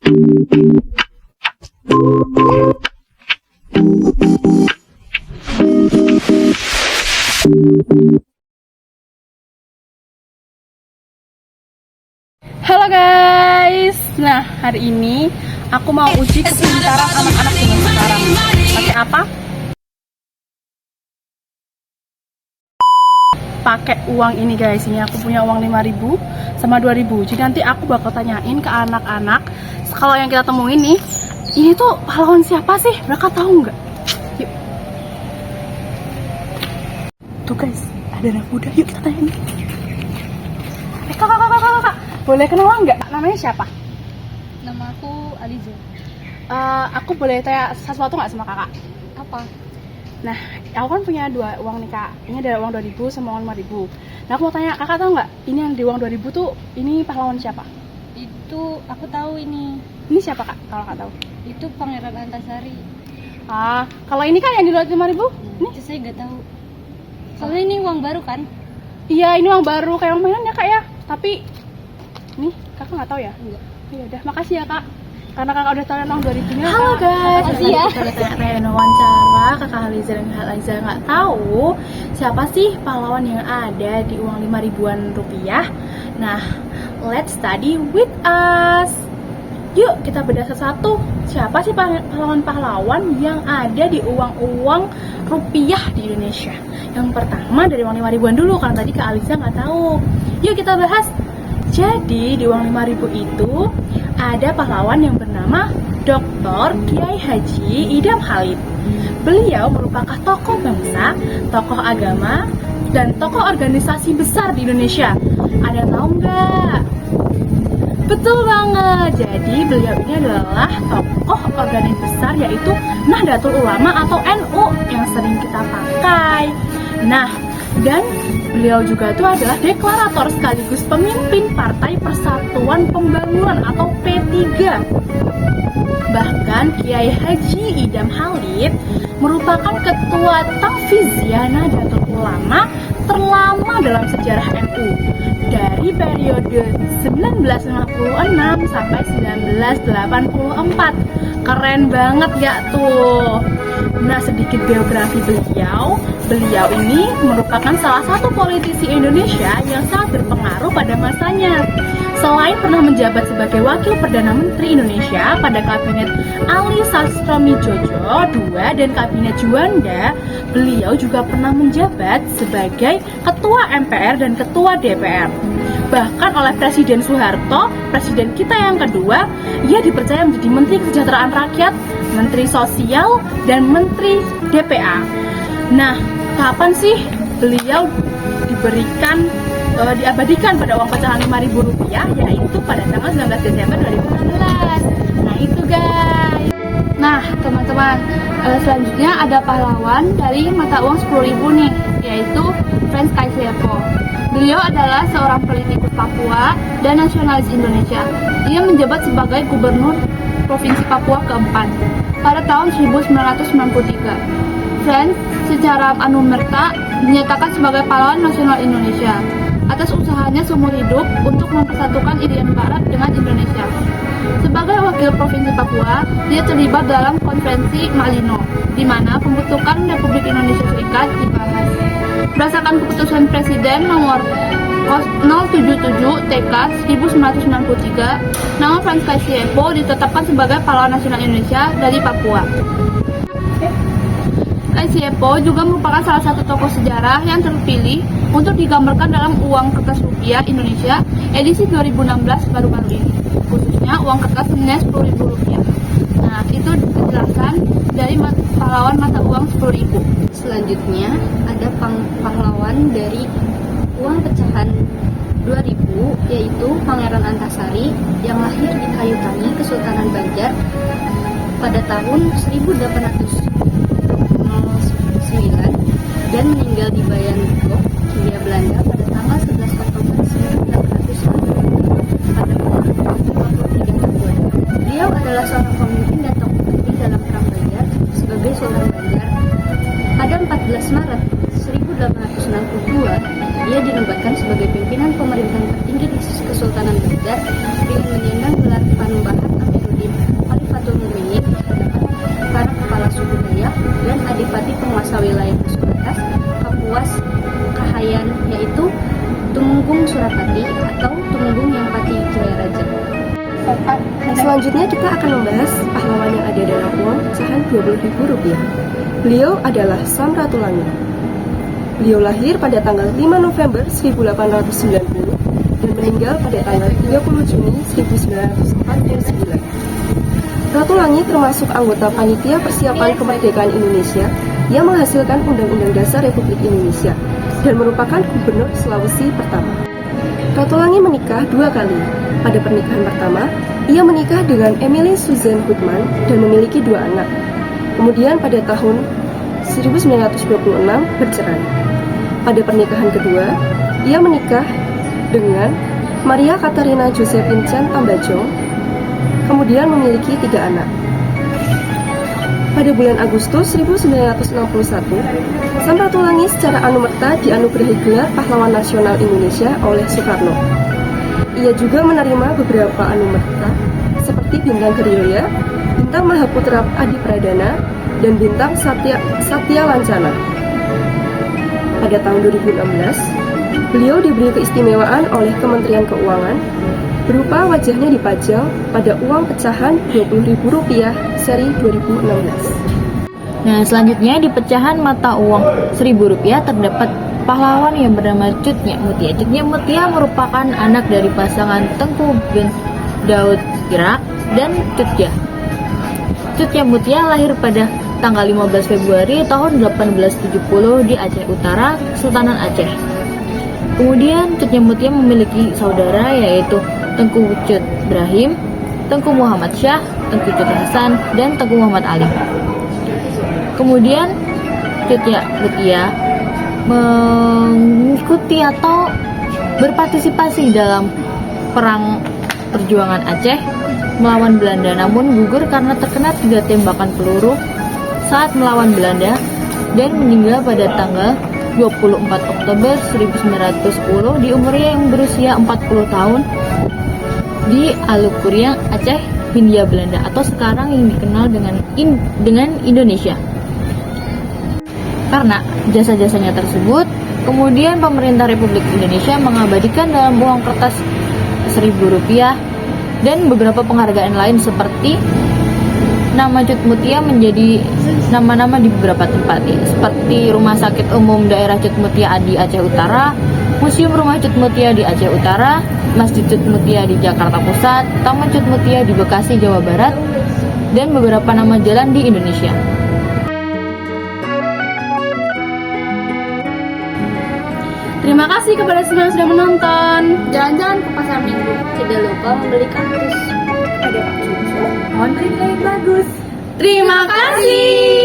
Halo guys, nah hari ini aku mau uji kepintaran anak-anak zaman sekarang. Pakai apa? Pakai uang ini guys. Ini aku punya uang 5.000 sama 2.000. Jadi nanti aku bakal tanyain ke anak-anak, kalau yang kita temuin nih, ini tuh pahlawan siapa sih? Mereka tahu nggak? Yuk. Tuh guys, ada anak muda. Yuk kita tanyain. Kak. Boleh kenalan nggak? Namanya siapa? Nama aku Aliza. Aku boleh tanya sesuatu nggak sama kakak? Apa? Nah, aku kan punya dua uang nih kak. Ini ada uang 2.000 sama uang 5.000. Nah, aku mau tanya, kakak tahu nggak? Ini yang di uang 2.000 tuh, ini pahlawan siapa? Itu aku tahu ini. Ini siapa kak? Kalau kakak tahu? Itu Pangeran Antasari. Kalau ini kan yang di 5.000? Ini? Itu saya nggak tahu. Soalnya ini uang baru kan? Iya, ini uang baru kayak mainan ya kak ya. Tapi, nih kakak nggak tahu ya? Enggak. Iya udah, makasih ya kak. Karena kakak udah tahu uang 2.000-nya. Halo guys, makasih ya. kita tanya-tanya wawancara kakak Haliza dan Kak Haliza nggak tahu siapa sih pahlawan yang ada di uang 5.000-an rupiah. Nah, let's study with us. Yuk kita bedah satu-satu. Siapa sih pahlawan-pahlawan yang ada di uang-uang rupiah di Indonesia? Yang pertama dari uang 5.000-an dulu, karena tadi Kak Haliza nggak tahu. Yuk kita bahas. Jadi di uang 5.000 itu ada pahlawan yang bernama Dr. Kiai Haji Idam Halid. Beliau merupakan tokoh bangsa, tokoh agama, dan tokoh organisasi besar di Indonesia. Ada tahu nggak? Betul banget. Jadi beliau ini adalah tokoh organisasi besar, yaitu Nahdlatul Ulama atau NU yang sering kita pakai. Nah, dan beliau juga itu adalah deklarator sekaligus pemimpin Partai Persatuan Pembangunan atau P3. Bahkan Kiai Haji Idam Halid merupakan ketua Tahfidziyah Nahdlatul Ulama terlama dalam sejarah NU dari periode 1956 sampai 1984. Keren banget ya tuh. Nah, sedikit biografi beliau. Beliau ini merupakan salah satu politisi Indonesia yang sangat berpengaruh pada masanya. Selain pernah menjabat sebagai Wakil Perdana Menteri Indonesia pada Kabinet Ali Sastronidjojo II dan Kabinet Juanda, beliau juga pernah menjabat sebagai Ketua MPR dan Ketua DPR. Bahkan oleh Presiden Soeharto, presiden kita yang kedua, ia dipercaya menjadi Menteri Kesejahteraan Rakyat, Menteri Sosial, dan Menteri DPA. Nah, kapan sih beliau diabadikan pada uang pecahan 5.000 rupiah, yaitu pada tanggal 19 Desember 2016. Nah itu guys. Nah teman-teman, selanjutnya ada pahlawan dari mata uang 10.000 nih, yaitu Frans Kaisiepo. Beliau adalah seorang politikus Papua dan nasionalis Indonesia. Ia menjabat sebagai Gubernur Provinsi Papua keempat pada tahun 1993. Frans secara anumerta dinyatakan sebagai pahlawan nasional Indonesia atas usahanya seumur hidup untuk mempersatukan Irian Barat dengan Indonesia. Sebagai wakil Provinsi Papua, dia terlibat dalam konferensi Malino, di mana pembentukan Republik Indonesia Serikat dibahas. Berdasarkan keputusan Presiden nomor 077 TK 1993, nama Frans Kaisiepo ditetapkan sebagai pahlawan nasional Indonesia dari Papua. Kaisiepo juga merupakan salah satu tokoh sejarah yang terpilih untuk digambarkan dalam uang kertas rupiah Indonesia edisi 2016 baru-baru ini, khususnya uang kertas senilai 10.000 rupiah. Nah, itu penjelasan dari pahlawan mata uang 10.000. Selanjutnya ada pahlawan dari uang pecahan 2.000, yaitu Pangeran Antasari yang lahir di Kayutani, Kesultanan Banjar pada tahun 1809 dan meninggal di Bayan-Bogor, Hindia Belanda pada tanggal 11 Oktober 1900 pada umur 53 tahun. Beliau adalah seorang pemimpin dan tokoh penting dalam Perang Banjar sebagai Sultan Banjar. Pada 14 Maret 1862, dia dinobatkan sebagai pimpinan pemerintahan tertinggi di Kesultanan Banjar dengan menyandang gelar Panembahan Amiruddin Selanjutnya kita akan membahas pahlawan yang ada dalam uang pecahan Rp20.000. Beliau adalah Sam Ratulangi. Beliau lahir pada tanggal 5 November 1890 dan meninggal pada tanggal 30 Juni 1949. Ratulangi termasuk anggota Panitia Persiapan Kemerdekaan Indonesia yang menghasilkan Undang-Undang Dasar Republik Indonesia dan merupakan Gubernur Sulawesi pertama. Ratulangi menikah 2 kali. Pada pernikahan pertama, ia menikah dengan Emily Susan Hutman dan memiliki 2 anak. Kemudian pada tahun 1926 bercerai. Pada pernikahan kedua, ia menikah dengan Maria Katarina Josephine Chan Tambajong, kemudian memiliki 3 anak. Pada bulan Agustus 1961, Sam Ratulangi secara anumerta dianugerahi gelar Pahlawan Nasional Indonesia oleh Soekarno. Ia juga menerima beberapa anumerta seperti Bintang Gerilya, Bintang Mahaputra Adi Pradana, dan Bintang Satya Lancana. Pada tahun 2016, beliau diberi keistimewaan oleh Kementerian Keuangan berupa wajahnya dipajang pada uang pecahan Rp20.000 seri 2016. Nah, selanjutnya di pecahan mata uang Rp1.000 terdapat pahlawan yang bernama Cut Nyak Mutia. Cut Nyak Mutia merupakan anak dari pasangan Tengku bin Daud Irak dan Cut Jah. Cut Nyak Mutia lahir pada tanggal 15 Februari tahun 1870 di Aceh Utara, Kesultanan Aceh. Kemudian Cut Nyak Mutia memiliki saudara yaitu Tengku Cut Ibrahim, Tengku Muhammad Syah, Tengku Cut Hasan, dan Tengku Muhammad Ali. Kemudian Cut Nyak Mutia mengikuti atau berpartisipasi dalam perang perjuangan Aceh melawan Belanda, namun gugur karena terkena 3 tembakan peluru saat melawan Belanda dan meninggal pada tanggal 24 Oktober 1910 di umurnya yang berusia 40 tahun di Alukuriang, Aceh, Hindia Belanda, atau sekarang yang dikenal dengan Indonesia. Karena jasa-jasanya tersebut, kemudian pemerintah Republik Indonesia mengabadikan dalam uang kertas Rp1.000 dan beberapa penghargaan lain seperti nama Cut Mutia menjadi nama-nama di beberapa tempat, seperti Rumah Sakit Umum Daerah Cut Mutia di Aceh Utara, Museum Rumah Cut Mutia di Aceh Utara, Masjid Cut Mutia di Jakarta Pusat, Taman Cut Mutia di Bekasi, Jawa Barat, dan beberapa nama jalan di Indonesia. Terima kasih kepada semua yang sudah menonton. Jalan-jalan ke pasar minggu. Tidak lupa membeli kaktus. Mohon beri nilai yang bagus. Terima kasih.